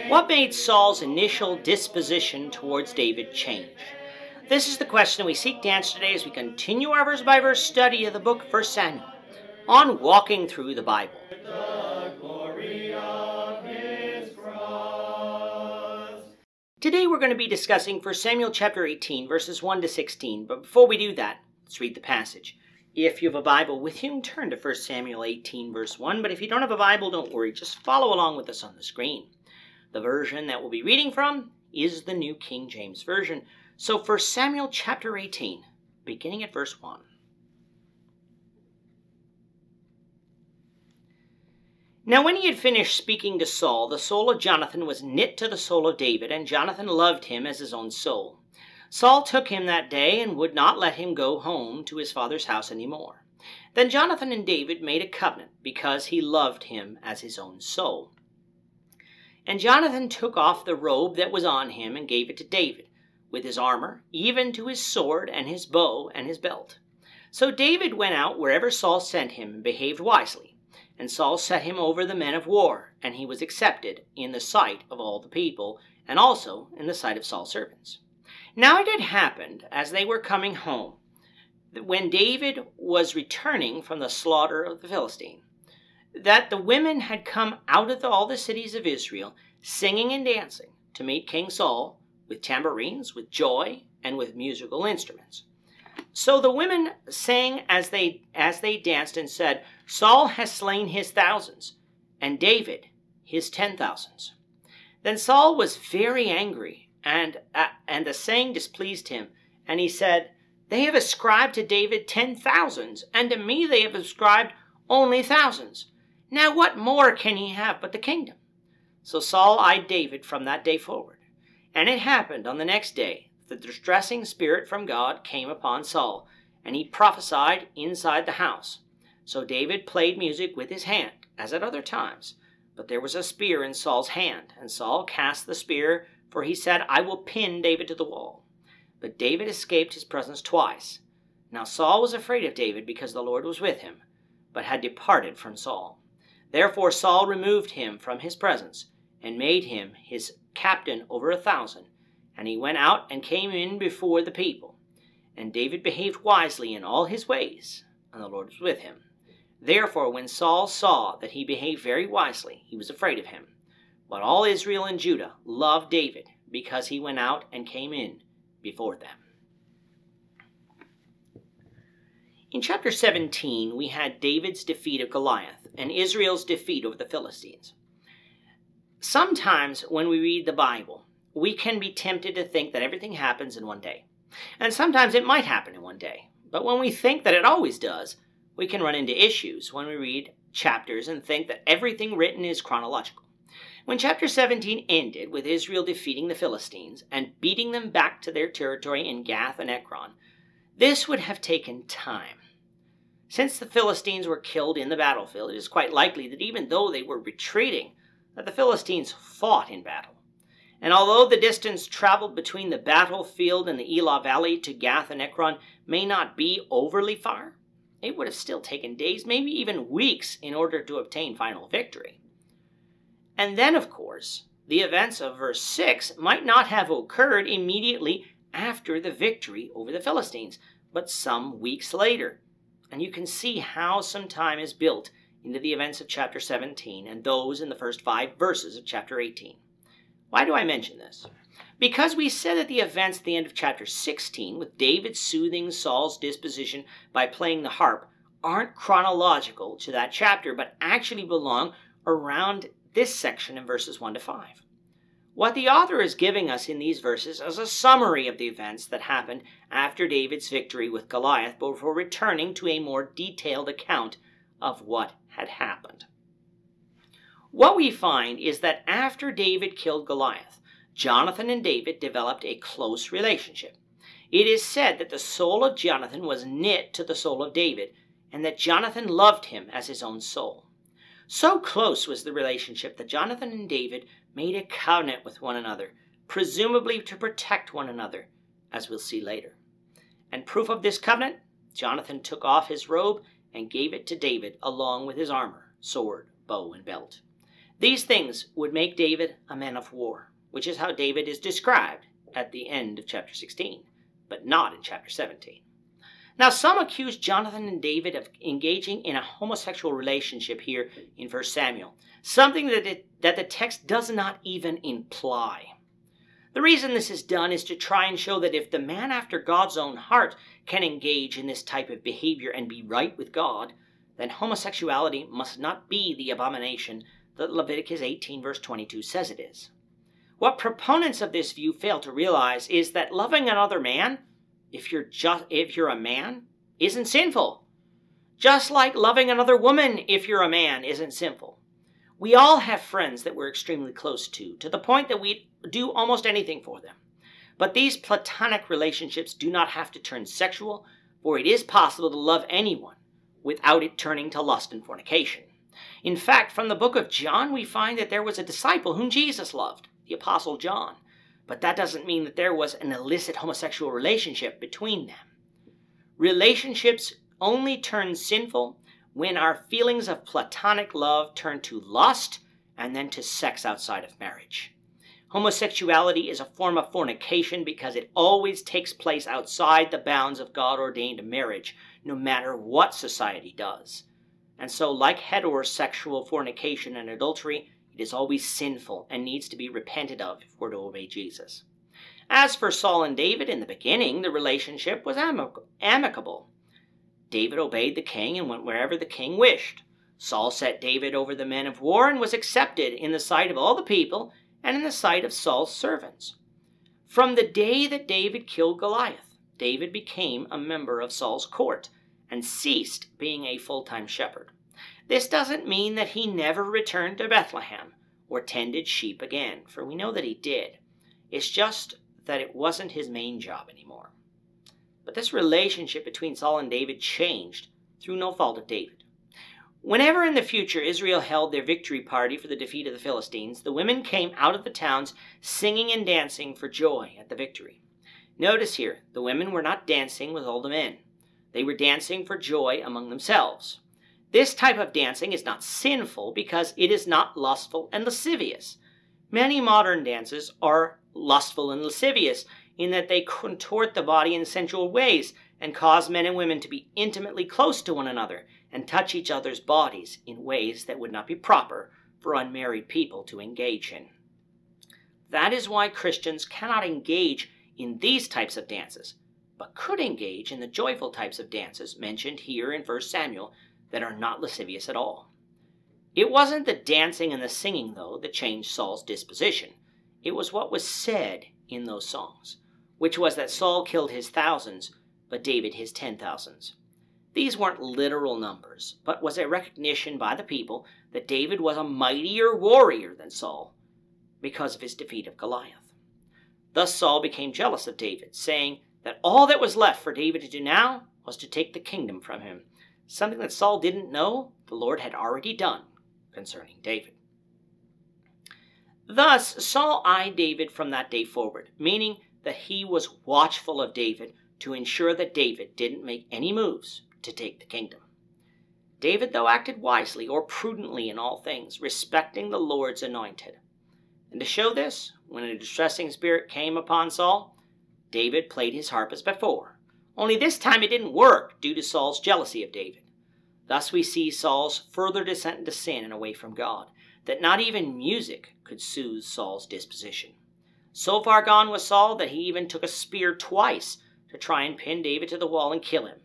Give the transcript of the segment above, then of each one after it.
What made Saul's initial disposition towards David change? This is the question we seek to answer today as we continue our verse-by-verse study of the book of 1 Samuel on walking through the Bible. Today we're going to be discussing 1 Samuel chapter 18, verses 1 to 16. But before we do that, let's read the passage. If you have a Bible with you, turn to 1 Samuel 18, verse 1. But if you don't have a Bible, don't worry. Just follow along with us on the screen. The version that we'll be reading from is the New King James Version. So 1 Samuel chapter 18, beginning at verse 1. Now when he had finished speaking to Saul, the soul of Jonathan was knit to the soul of David, and Jonathan loved him as his own soul. Saul took him that day and would not let him go home to his father's house any more. Then Jonathan and David made a covenant, because he loved him as his own soul. And Jonathan took off the robe that was on him and gave it to David, with his armor, even to his sword and his bow and his belt. So David went out wherever Saul sent him and behaved wisely. And Saul set him over the men of war, and he was accepted in the sight of all the people, and also in the sight of Saul's servants. Now it had happened, as they were coming home, that when David was returning from the slaughter of the Philistine, that the women had come out of all the cities of Israel, singing and dancing, to meet King Saul, with tambourines, with joy, and with musical instruments. So the women sang as they danced and said, Saul has slain his thousands, and David his 10,000s. Then Saul was very angry, and the saying displeased him, and he said, They have ascribed to David 10,000s, and to me they have ascribed only thousands. Now what more can he have but the kingdom? So Saul eyed David from that day forward. And it happened on the next day, the distressing spirit from God came upon Saul, and he prophesied inside the house. So David played music with his hand, as at other times. But there was a spear in Saul's hand, and Saul cast the spear, for he said, I will pin David to the wall. But David escaped his presence twice. Now Saul was afraid of David because the Lord was with him, but had departed from Saul. Therefore Saul removed him from his presence, and made him his captain over 1,000. And he went out and came in before the people. And David behaved wisely in all his ways, and the Lord was with him. Therefore when Saul saw that he behaved very wisely, he was afraid of him. But all Israel and Judah loved David, because he went out and came in before them. In chapter 17, we had David's defeat of Goliath and Israel's defeat over the Philistines. Sometimes when we read the Bible, we can be tempted to think that everything happens in one day. And sometimes it might happen in one day. But when we think that it always does, we can run into issues when we read chapters and think that everything written is chronological. When chapter 17 ended with Israel defeating the Philistines and beating them back to their territory in Gath and Ekron, this would have taken time. Since the Philistines were killed in the battlefield, it is quite likely that even though they were retreating, that the Philistines fought in battle. And although the distance traveled between the battlefield and the Elah Valley to Gath and Ekron may not be overly far, it would have still taken days, maybe even weeks, in order to obtain final victory. And then, of course, the events of verse 6 might not have occurred immediately after the victory over the Philistines, but some weeks later. And you can see how some time is built into the events of chapter 17 and those in the first 5 verses of chapter 18. Why do I mention this? Because we said that the events at the end of chapter 16, with David soothing Saul's disposition by playing the harp, aren't chronological to that chapter, but actually belong around this section in verses 1 to 5. What the author is giving us in these verses is a summary of the events that happened after David's victory with Goliath before returning to a more detailed account of what had happened. What we find is that after David killed Goliath, Jonathan and David developed a close relationship. It is said that the soul of Jonathan was knit to the soul of David, and that Jonathan loved him as his own soul. So close was the relationship that Jonathan and David made a covenant with one another, presumably to protect one another, as we'll see later. And proof of this covenant, Jonathan took off his robe and gave it to David along with his armor, sword, bow, and belt. These things would make David a man of war, which is how David is described at the end of chapter 16, but not in chapter 17. Now, some accuse Jonathan and David of engaging in a homosexual relationship here in 1 Samuel, something that the text does not even imply. The reason this is done is to try and show that if the man after God's own heart can engage in this type of behavior and be right with God, then homosexuality must not be the abomination that Leviticus 18 verse 22 says it is. What proponents of this view fail to realize is that loving another man, if you're a man, isn't sinful. Just like loving another woman, if you're a man, isn't sinful. We all have friends that we're extremely close to the point that we do almost anything for them. But these platonic relationships do not have to turn sexual, for it is possible to love anyone without it turning to lust and fornication. In fact, from the book of John, we find that there was a disciple whom Jesus loved, the Apostle John. But that doesn't mean that there was an illicit homosexual relationship between them. Relationships only turn sinful when our feelings of platonic love turn to lust and then to sex outside of marriage. Homosexuality is a form of fornication because it always takes place outside the bounds of God-ordained marriage, no matter what society does. And so, like heterosexual fornication and adultery, it is always sinful and needs to be repented of if we're to obey Jesus. As for Saul and David, in the beginning, the relationship was amicable. David obeyed the king and went wherever the king wished. Saul set David over the men of war and was accepted in the sight of all the people and in the sight of Saul's servants. From the day that David killed Goliath, David became a member of Saul's court and ceased being a full-time shepherd. This doesn't mean that he never returned to Bethlehem or tended sheep again, for we know that he did. It's just that it wasn't his main job anymore. But this relationship between Saul and David changed through no fault of David. Whenever in the future Israel held their victory party for the defeat of the Philistines, the women came out of the towns singing and dancing for joy at the victory. Notice here, the women were not dancing with all the men. They were dancing for joy among themselves. This type of dancing is not sinful because it is not lustful and lascivious. Many modern dances are lustful and lascivious in that they contort the body in sensual ways and cause men and women to be intimately close to one another and touch each other's bodies in ways that would not be proper for unmarried people to engage in. That is why Christians cannot engage in these types of dances, but could engage in the joyful types of dances mentioned here in 1 Samuel that are not lascivious at all. It wasn't the dancing and the singing, though, that changed Saul's disposition. It was what was said in those songs, which was that Saul killed his thousands, but David his 10,000s. These weren't literal numbers, but was a recognition by the people that David was a mightier warrior than Saul because of his defeat of Goliath. Thus Saul became jealous of David, saying that all that was left for David to do now was to take the kingdom from him, something that Saul didn't know the Lord had already done concerning David. Thus Saul eyed David from that day forward, meaning that he was watchful of David to ensure that David didn't make any moves to take the kingdom. David, though, acted wisely or prudently in all things, respecting the Lord's anointed. And to show this, when a distressing spirit came upon Saul, David played his harp as before, only this time it didn't work due to Saul's jealousy of David. Thus we see Saul's further descent into sin and away from God, that not even music could soothe Saul's disposition. So far gone was Saul that he even took a spear twice to try and pin David to the wall and kill him.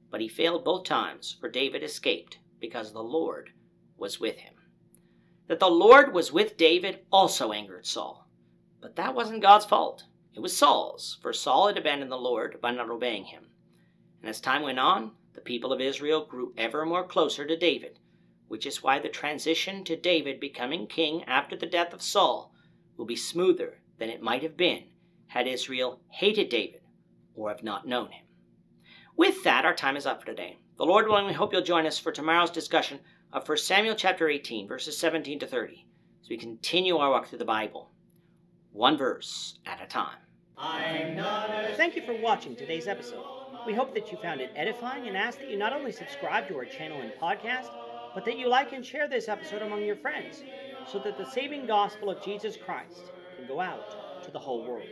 But he failed both times, for David escaped because the Lord was with him. That the Lord was with David also angered Saul. But that wasn't God's fault. It was Saul's, for Saul had abandoned the Lord by not obeying him. And as time went on, the people of Israel grew ever more closer to David, which is why the transition to David becoming king after the death of Saul will be smoother than it might have been had Israel hated David or have not known him. With that, our time is up for today. The Lord willing, we hope you'll join us for tomorrow's discussion of 1 Samuel chapter 18, verses 17 to 30, as we continue our walk through the Bible, one verse at a time. Thank you for watching today's episode. We hope that you found it edifying and ask that you not only subscribe to our channel and podcast, but that you like and share this episode among your friends. so that the saving gospel of Jesus Christ can go out to the whole world.